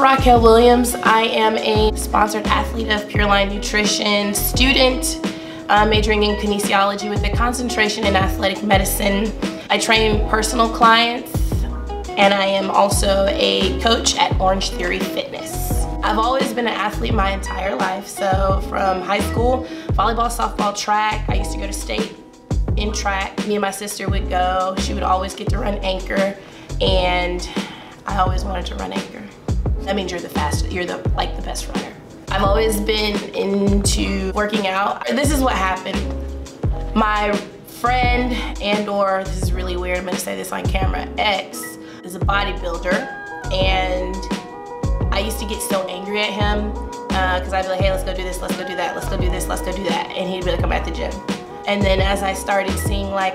Raquel Williams. I am a sponsored athlete of Pureline Nutrition, student majoring in kinesiology with a concentration in athletic medicine. I train personal clients, and I am also a coach at Orange Theory Fitness. I've always been an athlete my entire life. So from high school, volleyball, softball, track. I used to go to state in track. Me and my sister would go. She would always get to run anchor, and I always wanted to run anchor. That means you're the fastest, you're the best runner. I've always been into working out. This is what happened. My friend this is really weird, I'm gonna say this on camera, ex is a bodybuilder, and I used to get so angry at him because I'd be like, hey, let's go do this, let's go do that, let's go do this, let's go do that, and he'd be like, I'm at the gym. And then as I started seeing, I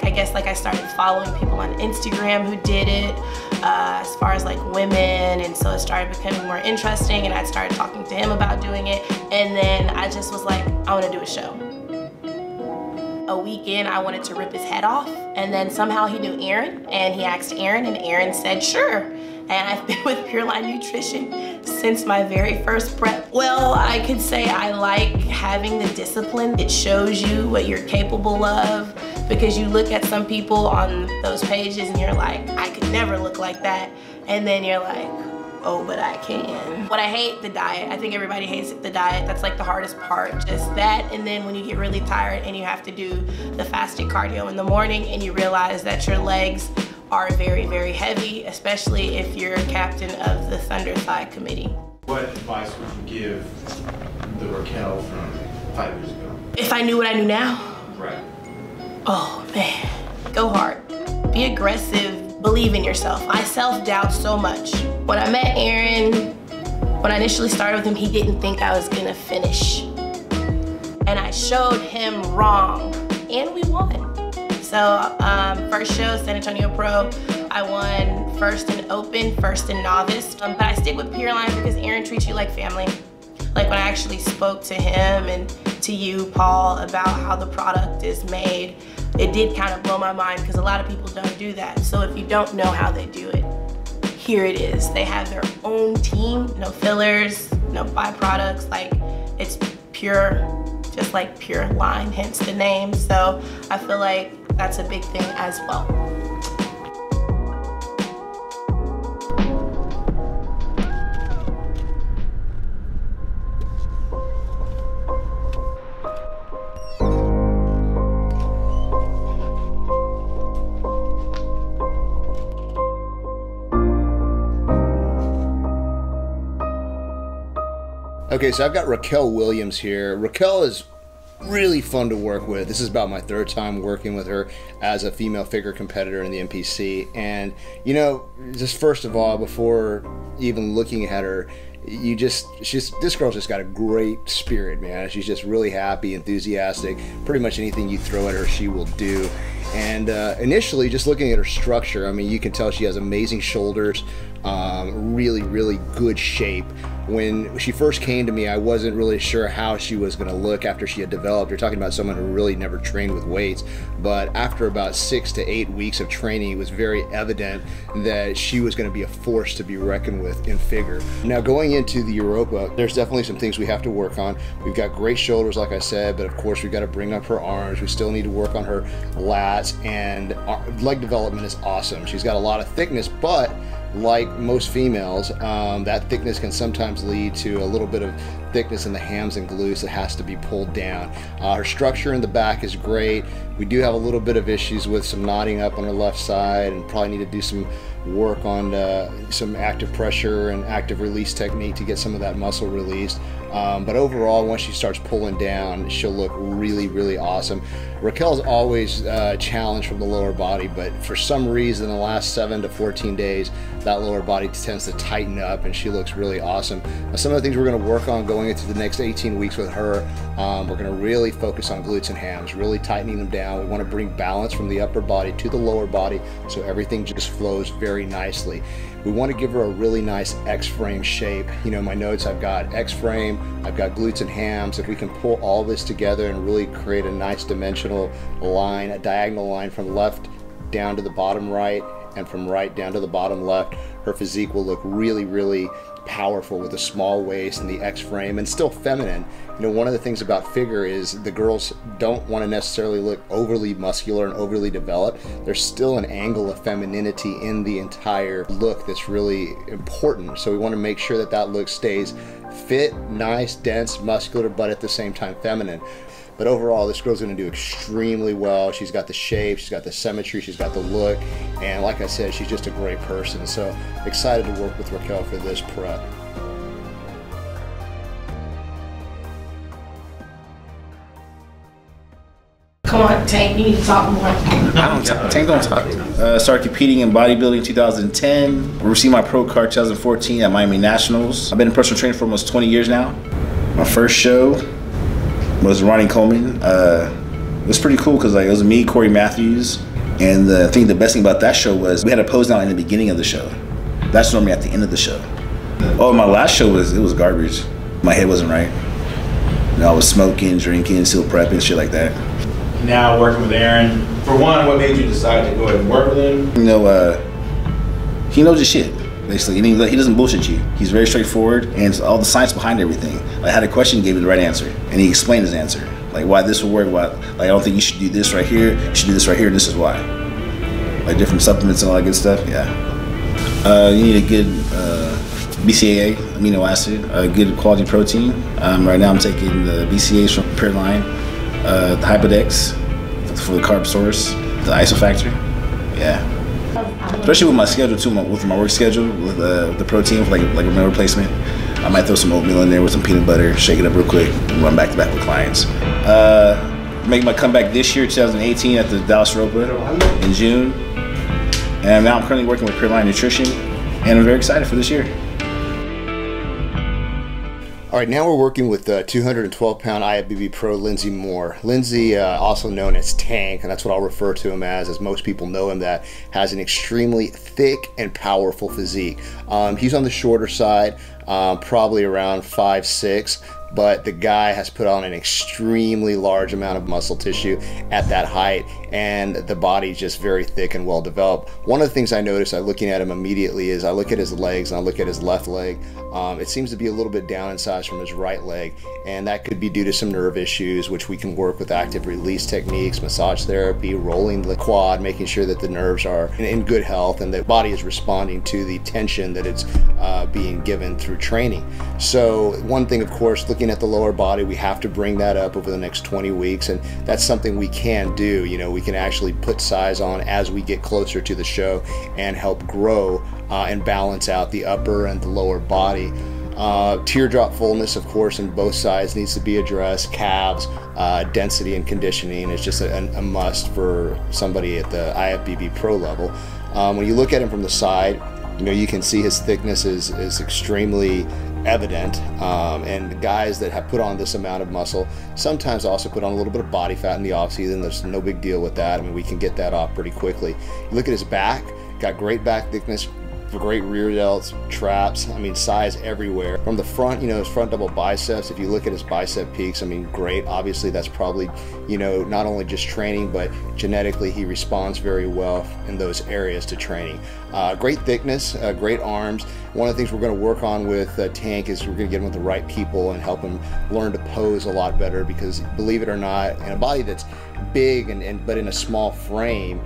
started following people on Instagram who did it, as far as women, and so it started becoming more interesting, and I started talking to him about doing it, and then I just was like, I want to do a show. A weekend, I wanted to rip his head off, and then somehow he knew Aaron, and he asked Aaron, and Aaron said, sure. And I've been with Pureline Nutrition since my very first prep. Well, I could say I like having the discipline. It shows you what you're capable of, because you look at some people on those pages and you're like, I could never look like that. And then you're like, oh, but I can. What I hate, the diet. I think everybody hates the diet. That's the hardest part, just that. And then when you get really tired and you have to do the fasted cardio in the morning, and you realize that your legs are very, very heavy, especially if you're a captain of the Thunder Thigh Committee. What advice would you give the Raquel from 5 years ago? If I knew what I knew now? Right. Oh man, go hard. Be aggressive, believe in yourself. I self-doubt so much. When I met Aaron, when I initially started with him, he didn't think I was gonna finish. And I showed him wrong, and we won. So first show, San Antonio Pro, I won first in open, first in novice. But I stick with Pureline because Aaron treats you like family. When I actually spoke to him and to you, Paul, about how the product is made, it did kind of blow my mind, because a lot of people don't do that. So if you don't know how they do it, here it is. They have their own team, no fillers, no byproducts, it's pure, just like Pureline, hence the name. So I feel like that's a big thing as well. Okay, so I've got Raquel Williams here. Raquel is really fun to work with. This is about my third time working with her as a female figure competitor in the NPC. And just first of all, before even looking at her, this girl's just got a great spirit, man. She's just really happy, enthusiastic. Pretty much anything you throw at her, she will do. And initially, just looking at her structure, I mean, you can tell she has amazing shoulders, really, really good shape. When she first came to me, I wasn't really sure how she was going to look after she had developed. You're talking about someone who really never trained with weights, but after about 6 to 8 weeks of training, it was very evident that she was going to be a force to be reckoned with in figure. Now, going into the Europa, there's definitely some things we have to work on. We've got great shoulders, like I said, but of course we've got to bring up her arms. We still need to work on her lats, and leg development is awesome. She's got a lot of thickness, but like most females, that thickness can sometimes lead to a little bit of thickness in the hams and glutes that has to be pulled down. Her structure in the back is great. We do have a little bit of issues with some knotting up on her left side, and probably need to do some work on some active pressure and active release technique to get some of that muscle released. But overall, once she starts pulling down, she'll look really, really awesome. Raquel's always challenged from the lower body, but for some reason, in the last 7 to 14 days, that lower body tends to tighten up, and she looks really awesome. Now, some of the things we're going to work on going into the next 18 weeks with her, we're going to really focus on glutes and hams, really tightening them down. We want to bring balance from the upper body to the lower body, so everything just flows very nicely. We want to give her a really nice X-frame shape. You know, my notes, I've got X-frame, I've got glutes and hams. If we can pull all this together and really create a nice dimensional line, a diagonal line from left down to the bottom right and from right down to the bottom left, her physique will look really, really powerful with a small waist and the X frame and still feminine. You know, one of the things about figure is the girls don't want to necessarily look overly muscular and overly developed. There's still an angle of femininity in the entire look that's really important. So we want to make sure that that look stays fit, nice, dense, muscular, but at the same time feminine. But overall, this girl's going to do extremely well. She's got the shape, she's got the symmetry, she's got the look, and like I said, she's just a great person. So excited to work with Raquel for this prep. Come on, Tank, you need to talk more. Tank don't talk. Started competing in bodybuilding in 2010. Received my pro card 2014 at Miami Nationals. I've been in personal training for almost 20 years now. My first show was Ronnie Coleman. It was pretty cool because it was me, Corey Matthews, and I think the best thing about that show was we had a pose down in the beginning of the show. That's normally at the end of the show. Oh, my last show was garbage. My head wasn't right. You know, I was smoking, drinking, still prepping, shit like that. Now working with Aaron. For one, what made you decide to go ahead and work with him? You know, he knows his shit, basically. And he doesn't bullshit you. He's very straightforward, and all the science behind everything. I had a question, he gave me the right answer, and he explained his answer. Like why this will work, why, like I don't think you should do this right here, you should do this right here, and this is why. Like different supplements and all that good stuff, yeah. You need a good BCAA, amino acid, a good quality protein. Right now I'm taking the BCAAs from Pureline, the Hypodex for the carb source, the isofactor, yeah. Especially with my schedule too, with my work schedule, with the protein, like a meal replacement. I might throw some oatmeal in there with some peanut butter, shake it up real quick, and run back to back with clients. Make my comeback this year, 2018, at the Dallas Europa in June. And now I'm currently working with Pureline Nutrition, and I'm very excited for this year. All right, now we're working with 212-pound IFBB pro Lindsey Moore. Lindsey, also known as Tank, and that's what I'll refer to him as most people know him, that has an extremely thick and powerful physique. He's on the shorter side, probably around 5'6", but the guy has put on an extremely large amount of muscle tissue at that height, and the body's just very thick and well developed. One of the things I noticed looking at him immediately is I look at his legs and I look at his left leg. It seems to be a little bit down in size from his right leg, and that could be due to some nerve issues, which we can work with active release techniques, massage therapy, rolling the quad, making sure that the nerves are in good health and the body is responding to the tension that it's being given through training. So one thing, of course, looking at the lower body, we have to bring that up over the next 20 weeks, and that's something we can do. You know, we can actually put size on as we get closer to the show and help grow and balance out the upper and the lower body. Teardrop fullness, of course, in both sides needs to be addressed. Calves, density and conditioning is just a must for somebody at the IFBB pro level. When you look at him from the side, you know, you can see his thickness is extremely evident, and guys that have put on this amount of muscle sometimes also put on a little bit of body fat in the off season. There's no big deal with that. I mean, we can get that off pretty quickly. You look at his back, got great back thickness, great rear delts, traps, I mean, size everywhere. From the front, you know, his front double biceps, if you look at his bicep peaks, I mean, great. Obviously, that's probably, you know, not only just training, but genetically he responds very well in those areas to training. Great thickness, great arms. One of the things we're going to work on with Tank is we're going to get him with the right people and help him learn to pose a lot better, because believe it or not, in a body that's big but in a small frame,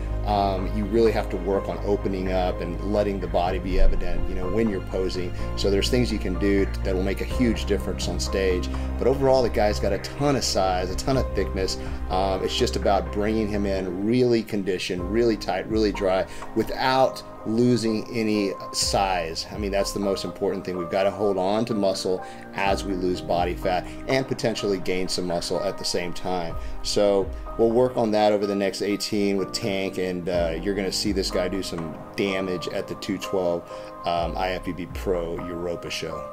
you really have to work on opening up and letting the body be evident, you know, when you're posing. So there's things you can do that will make a huge difference on stage. But overall, the guy's got a ton of size, a ton of thickness. It's just about bringing him in really conditioned, really tight, really dry, without losing any size. I mean, that's the most important thing. We've got to hold on to muscle as we lose body fat and potentially gain some muscle at the same time. So we'll work on that over the next 18 with Tank, and you're going to see this guy do some damage at the 212 IFBB Pro Europa show.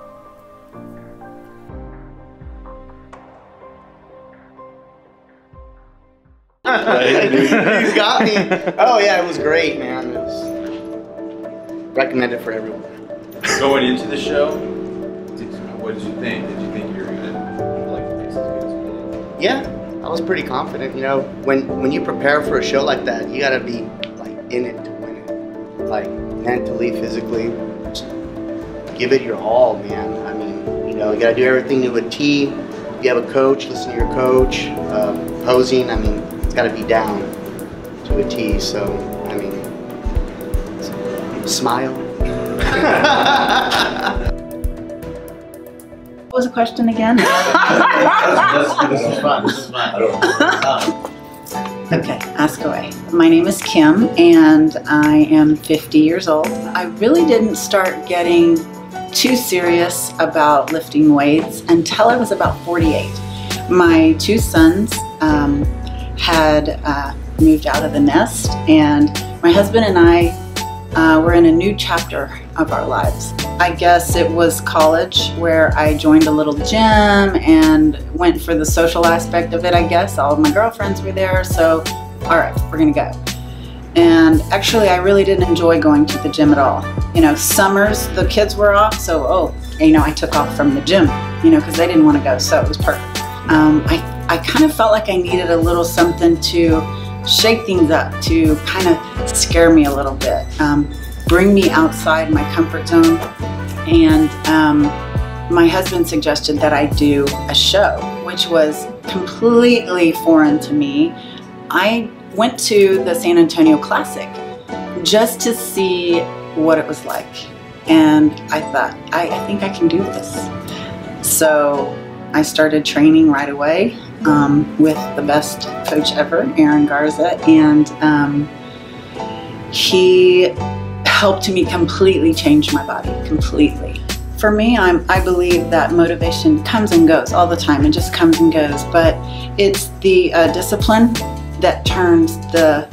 You got me. Oh yeah, it was great, man. It was recommended for everyone. Going into the show, what did you think? Did you think you were gonna like this as good as you did? Yeah, I was pretty confident. You know, when you prepare for a show like that, you gotta be like in it to win it, like mentally, physically. give it your all, man. I mean, you know, you gotta do everything to a T. You have a coach, listen to your coach. Posing, I mean, it's gotta be down to a T. So, I mean, smile. What was the question again? This is fun. This is fun. Okay, ask away. My name is Kim and I am 50 years old. I really didn't start getting too serious about lifting weights until I was about 48. My two sons had moved out of the nest, and my husband and I were in a new chapter of our lives. I guess it was college where I joined a little gym and went for the social aspect of it, I guess. All of my girlfriends were there, so all right, we're gonna go. And actually, I really didn't enjoy going to the gym at all. You know, summers, the kids were off, so you know, I took off from the gym, you know, because they didn't want to go, so it was perfect. I kind of felt like I needed a little something to shake things up, to kind of scare me a little bit, bring me outside my comfort zone. And my husband suggested that I do a show, which was completely foreign to me. I went to the San Antonio Classic just to see what it was like. And I thought, I think I can do this. So I started training right away with the best coach ever, Garza, and he helped me completely change my body, completely. For me, I believe that motivation comes and goes all the time. It just comes and goes, but it's the discipline that turns the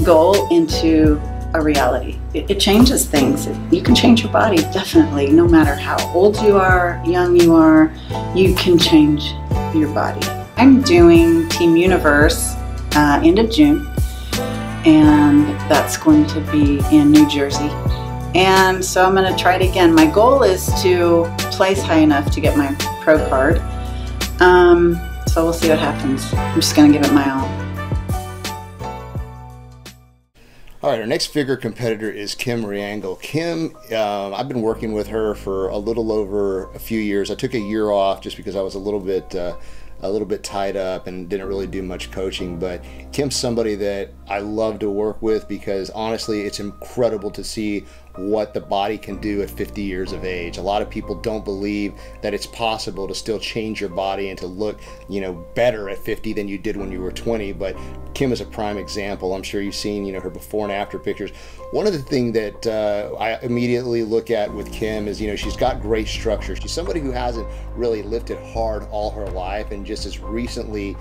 goal into a reality. It changes things. You can change your body, definitely, no matter how old you are, young you are, you can change your body. I'm doing Team Universe end of June, and that's going to be in New Jersey. And so I'm going to try it again. My goal is to place high enough to get my pro card. So we'll see what happens. I'm just going to give it my all. All right, our next figure competitor is Kim Riangle. Kim, I've been working with her for a little over a few years. I took a year off just because I was a little bit tied up and didn't really do much coaching, but Kim's somebody that I love to work with because honestly it's incredible to see what the body can do at 50 years of age. A lot of people don't believe that it's possible to still change your body and to look, you know, better at 50 than you did when you were 20, but Kim is a prime example. I'm sure you've seen, you know, her before and after pictures. One of the things that I immediately look at with Kim is, you know, she's got great structure. She's somebody who hasn't really lifted hard all her life and just has recently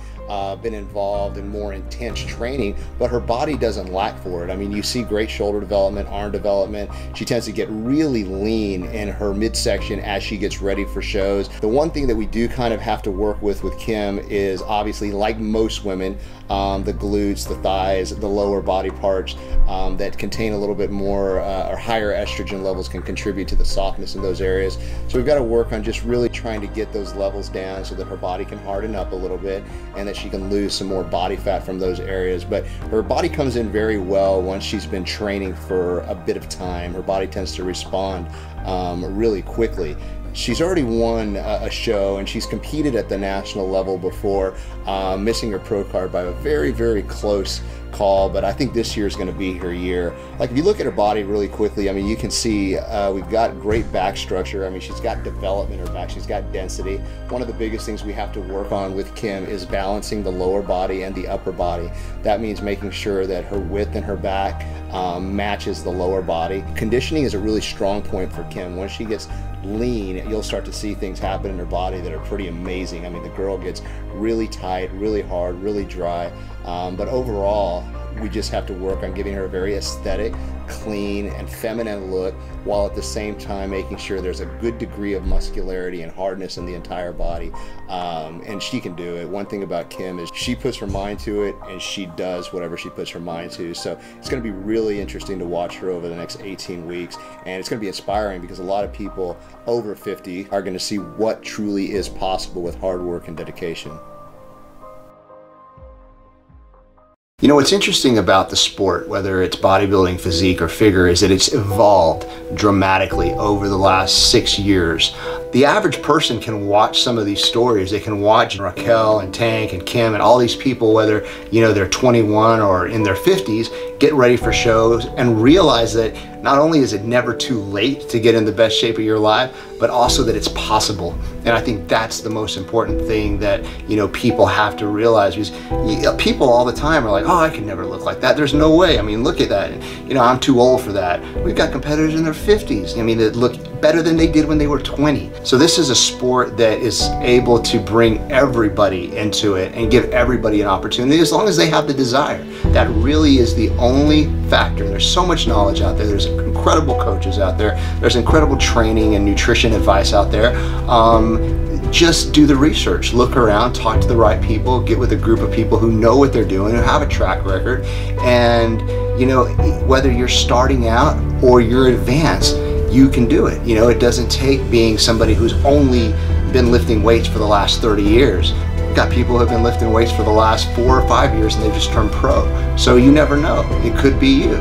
been involved in more intense training, but her body doesn't lack for it. I mean, you see great shoulder development, arm development. She tends to get really lean in her midsection as she gets ready for shows. The one thing that we do kind of have to work with Kim is obviously, like most women, the glutes, the thighs, the lower body parts that contain a little bit more or higher estrogen levels can contribute to the softness in those areas. So we've got to work on just really trying to get those levels down so that her body can harden up a little bit and that she can lose some more body fat from those areas. But her body comes in very well once she's been training for a bit of time. Her body tends to respond really quickly. She's already won a show and she's competed at the national level before, missing her pro card by a very, very close call, but I think this year is going to be her year. Like, if you look at her body really quickly, I mean, you can see we've got great back structure. I mean, she's got development in her back, she's got density. One of the biggest things we have to work on with Kim is balancing the lower body and the upper body. That means making sure that her width in her back matches the lower body. Conditioning is a really strong point for Kim. Once she gets lean, you'll start to see things happen in her body that are pretty amazing. I mean, the girl gets really tight, really hard, really dry, but overall we just have to work on giving her a very aesthetic, clean, and feminine look, while at the same time making sure there's a good degree of muscularity and hardness in the entire body. And she can do it. One thing about Kim is she puts her mind to it and she does whatever she puts her mind to. So it's going to be really interesting to watch her over the next 18 weeks. And it's going to be inspiring because a lot of people over 50 are going to see what truly is possible with hard work and dedication. You know, what's interesting about the sport, whether it's bodybuilding, physique, or figure, is that it's evolved dramatically over the last 6 years. The average person can watch some of these stories. They can watch Raquel and Tank and Kim and all these people, whether, you know, they're 21 or in their 50s, get ready for shows and realize that not only is it never too late to get in the best shape of your life, but also that it's possible. And I think that's the most important thing that, you know, people have to realize, because people all the time are like, oh, I can never look like that. There's no way. I mean, look at that. You know, I'm too old for that. We've got competitors in their 50s. I mean, that look better than they did when they were 20. So this is a sport that is able to bring everybody into it and give everybody an opportunity as long as they have the desire. That really is the only factor. There's so much knowledge out there. There's incredible coaches out there. There's incredible training and nutrition advice out there. Just do the research, look around, talk to the right people, get with a group of people who know what they're doing, who have a track record. And, you know, whether you're starting out or you're advanced, you can do it. You know, it doesn't take being somebody who's only been lifting weights for the last 30 years. We've got people who have been lifting weights for the last 4 or 5 years and they've just turned pro. So you never know, it could be you.